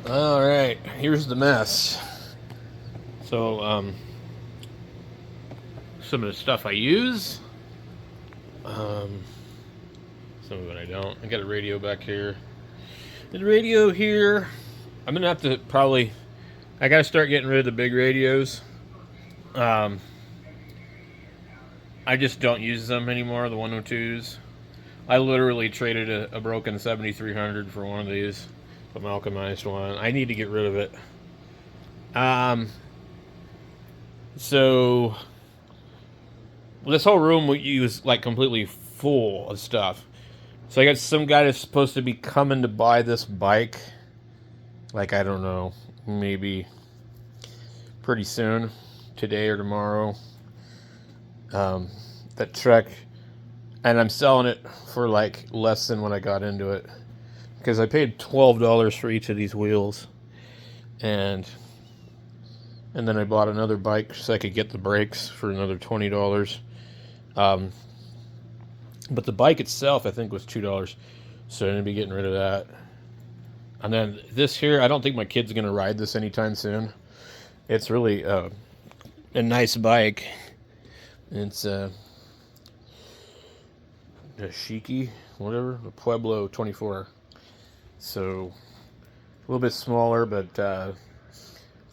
All right, here's the mess. So, some of the stuff I use, um, some of it I don't. I got a radio back here. The radio here, I'm gonna have to probably. I gotta start getting rid of the big radios. Um, I just don't use them anymore. The 102s. I literally traded a broken 7300 for one of these, the Malcolmized one. I need to get rid of it. Um, so this whole room we use like completely full of stuff. So I got some guy that's supposed to be coming to buy this bike. Like, I don't know, maybe pretty soon, today or tomorrow. That truck, and I'm selling it for like less than when I got into it because I paid $12 for each of these wheels, and then I bought another bike so I could get the brakes for another $20. Um, but the bike itself, I think, was $2, so I'm gonna be getting rid of that. And then this here, I don't think my kid's gonna ride this anytime soon. It's really a nice bike. It's a Shiki, whatever, the Pueblo 24. So a little bit smaller, but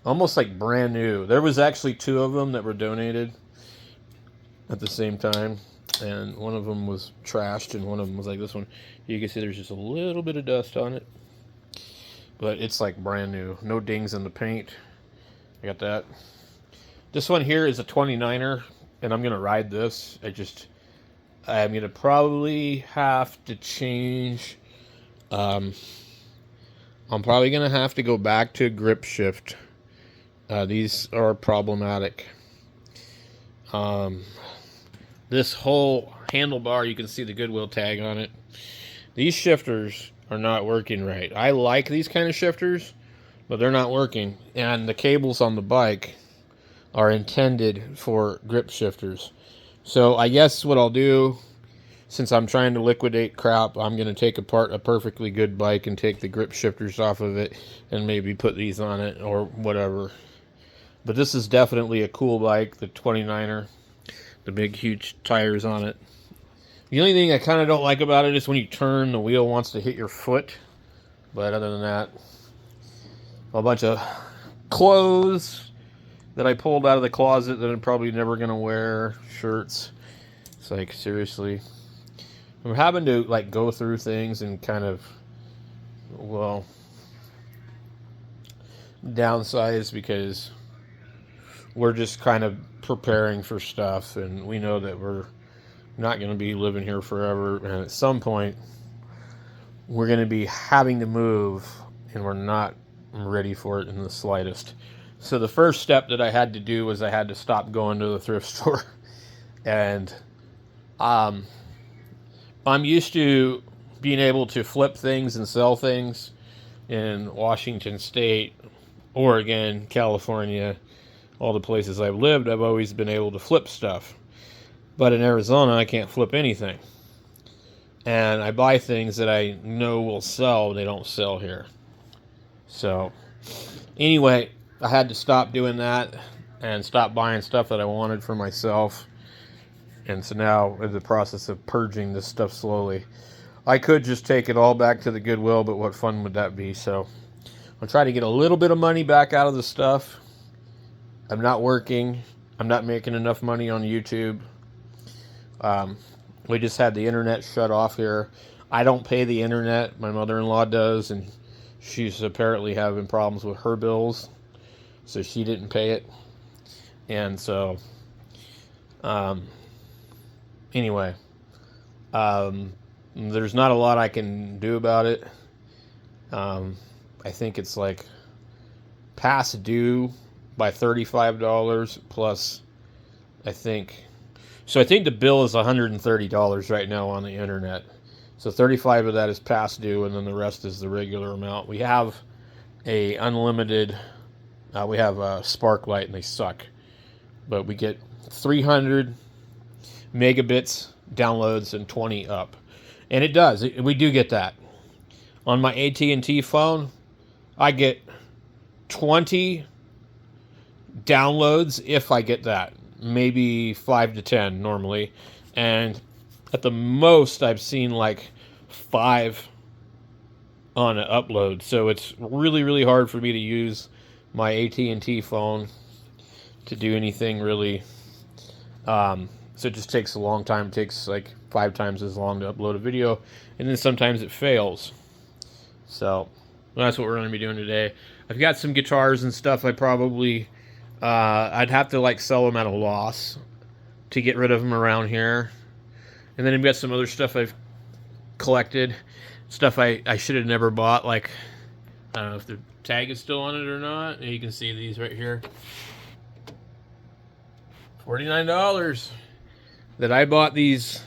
almost like brand new. There was actually two of them that were donated at the same time, and one of them was trashed, and one of them was like this one. You can see there's just a little bit of dust on it, but it's like brand new. No dings in the paint. I got that. This one here is a 29er, and I'm gonna ride this. I'm gonna probably have to change. I'm probably gonna have to go back to grip shift. These are problematic. This whole handlebar, you can see the Goodwill tag on it. These shifters are not working right. I like these kind of shifters, but they're not working. And the cables on the bike are intended for grip shifters. So I guess what I'll do, since I'm trying to liquidate crap, I'm going to take apart a perfectly good bike and take the grip shifters off of it and maybe put these on it or whatever. But this is definitely a cool bike, the 29er. The big, huge tires on it. The only thing I kind of don't like about it is when you turn, the wheel wants to hit your foot. But other than that, a bunch of clothes that I pulled out of the closet that I'm probably never going to wear. Shirts. It's like, seriously. I'm having to, like, go through things and kind of, well, downsize because we're just kind of preparing for stuff, and we know that we're not going to be living here forever, and at some point we're going to be having to move, and we're not ready for it in the slightest. So the first step that I had to do was I had to stop going to the thrift store. And I'm used to being able to flip things and sell things in Washington State, Oregon, California, all the places I've lived. I've always been able to flip stuff. But in Arizona, I can't flip anything. And I buy things that I know will sell. They don't sell here. So anyway, I had to stop doing that and stop buying stuff that I wanted for myself. And so now in the process of purging this stuff slowly. I could just take it all back to the Goodwill, but what fun would that be? So I'll try to get a little bit of money back out of the stuff. I'm not working. I'm not making enough money on YouTube. We just had the internet shut off here. I don't pay the internet. My mother-in-law does, and she's apparently having problems with her bills, so she didn't pay it. And so, anyway, there's not a lot I can do about it. I think it's like past due by $35 plus, I think. So I think the bill is $130 right now on the internet. So 35 of that is past due, and then the rest is the regular amount. We have a unlimited, we have a Sparklight, and they suck. But we get 300 megabits downloads and 20 up. And it does. We do get that. On my AT&T phone, I get 20 downloads if I get that. Maybe 5 to 10 normally. And at the most, I've seen like 5 on an upload. So it's really, really hard for me to use my AT&T phone to do anything really. So it just takes a long time. It takes like 5 times as long to upload a video. And then sometimes it fails. So that's what we're going to be doing today. I've got some guitars and stuff. I probably, I'd have to like sell them at a loss to get rid of them around here. And then I've got some other stuff I've collected. Stuff I should have never bought. Like, I don't know if the tag is still on it or not. You can see these right here. $49 that I bought these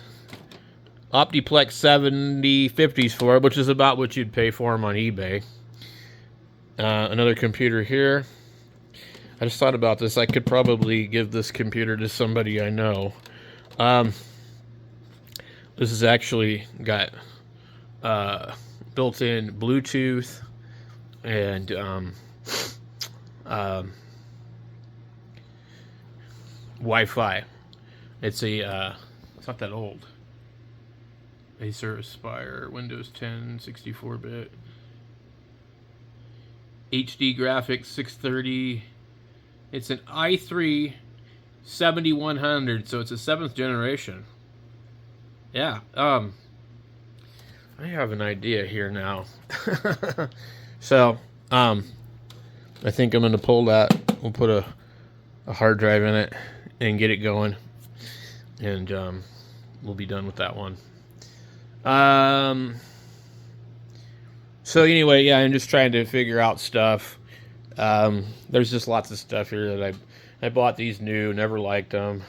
Optiplex 7050s for, which is about what you'd pay for them on eBay. Another computer here. I just thought about this. I could probably give this computer to somebody I know. This has actually got built-in Bluetooth and Wi-Fi. It's not that old. Acer Aspire, Windows 10, 64-bit. HD graphics, 630. It's an i3 7100, so it's a 7th generation. Yeah, I have an idea here now. So, I think I'm going to pull that. We'll put a hard drive in it and get it going. And we'll be done with that one. So anyway, yeah, I'm just trying to figure out stuff. There's just lots of stuff here that I bought these new, never liked them.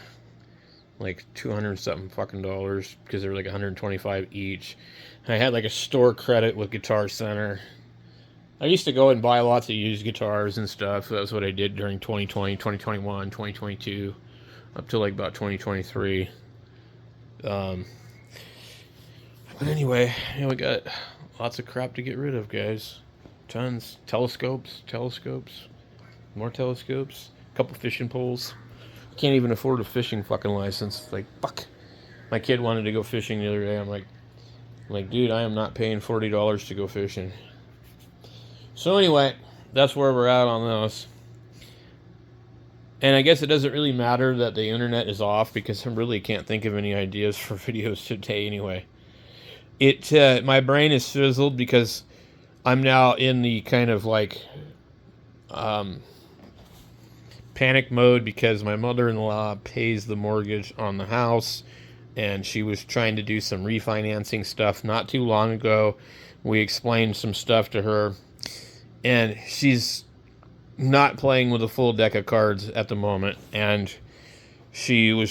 Like $200 something fucking dollars because they were like $125 each. And I had like a store credit with Guitar Center. I used to go and buy lots of used guitars and stuff. So that's what I did during 2020, 2021, 2022, up to like about 2023. But anyway, we got lots of crap to get rid of, guys. Tons. Telescopes, more telescopes, a couple fishing poles. Can't even afford a fishing fucking license. Like, fuck. My kid wanted to go fishing the other day. I'm like, dude, I am not paying $40 to go fishing. So anyway, that's where we're at on those. And I guess it doesn't really matter that the internet is off because I really can't think of any ideas for videos today anyway. My brain is fizzled because I'm now in the kind of like panic mode because my mother-in-law pays the mortgage on the house and she was trying to do some refinancing stuff not too long ago. We explained some stuff to her and she's not playing with a full deck of cards at the moment, and she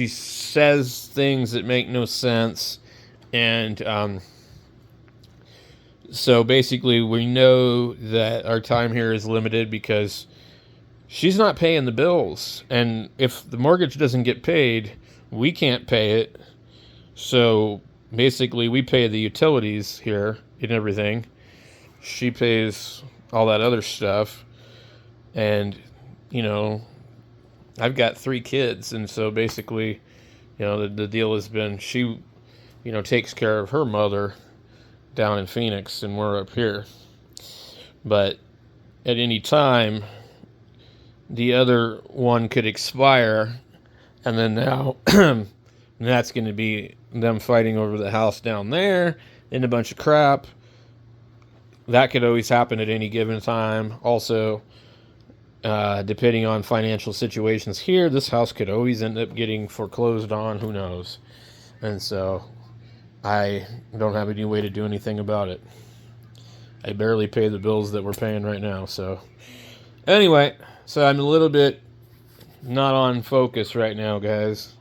says things that make no sense. And so basically we know that our time here is limited because she's not paying the bills. And if the mortgage doesn't get paid, we can't pay it. So basically we pay the utilities here and everything. She pays all that other stuff. And, I've got 3 kids. And so basically, the deal has been she takes care of her mother down in Phoenix, and we're up here. But at any time, the other one could expire, and then now that's going to be them fighting over the house down there and a bunch of crap. That could always happen at any given time. Also, depending on financial situations here, this house could always end up getting foreclosed on. Who knows? And so I don't have any way to do anything about it. I barely pay the bills that we're paying right now. So anyway, so I'm a little bit not on focus right now, guys.